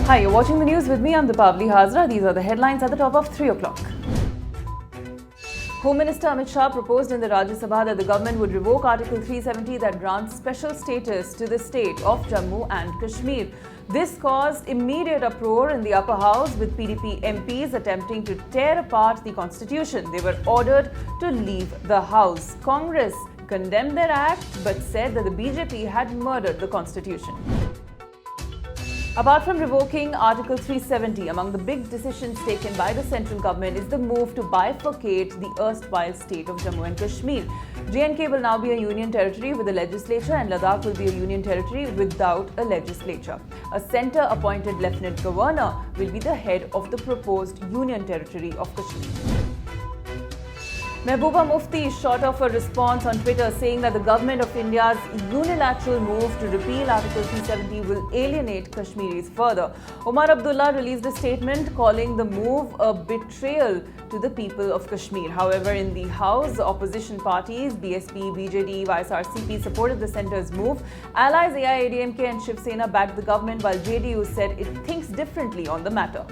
Hi, you're watching the news with me. I'm Deepavali Hazra. These are the headlines at the top of 3 o'clock. Home Minister Amit Shah proposed in the Rajya Sabha that the government would revoke Article 370 that grants special status to the state of Jammu and Kashmir. This caused immediate uproar in the upper house, with PDP MPs attempting to tear apart the constitution. They were ordered to leave the house. Congress condemned their act but said that the BJP had murdered the constitution. Apart from revoking Article 370, among the big decisions taken by the central government is the move to bifurcate the erstwhile state of Jammu and Kashmir. J&K will now be a union territory with a legislature, and Ladakh will be a union territory without a legislature. A centre-appointed lieutenant governor will be the head of the proposed union territory of Kashmir. Mehbooba Mufti shot off a response on Twitter saying that the government of India's unilateral move to repeal Article 370 will alienate Kashmiris further. Omar Abdullah released a statement calling the move a betrayal to the people of Kashmir. However, in the House, opposition parties BSP, BJD, YSRCP supported the centre's move. Allies AIADMK and Shiv Sena backed the government, while JDU said it thinks differently on the matter.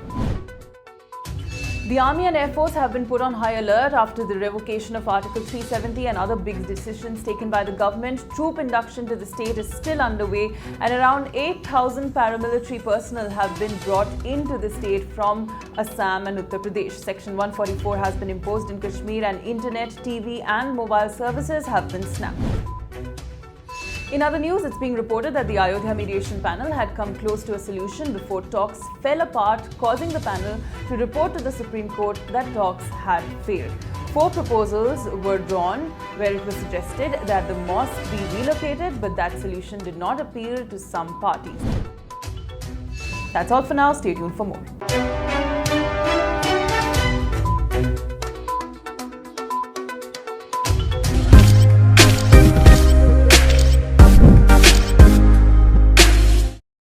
The Army and Air Force have been put on high alert after the revocation of Article 370 and other big decisions taken by the government. Troop induction to the state is still underway, and around 8,000 paramilitary personnel have been brought into the state from Assam and Uttar Pradesh. Section 144 has been imposed in Kashmir, and internet, TV and mobile services have been snapped. In other news, it's being reported that the Ayodhya mediation panel had come close to a solution before talks fell apart, causing the panel to report to the Supreme Court that talks had failed. 4 proposals were drawn where it was suggested that the mosque be relocated, but that solution did not appeal to some parties. That's all for now. Stay tuned for more.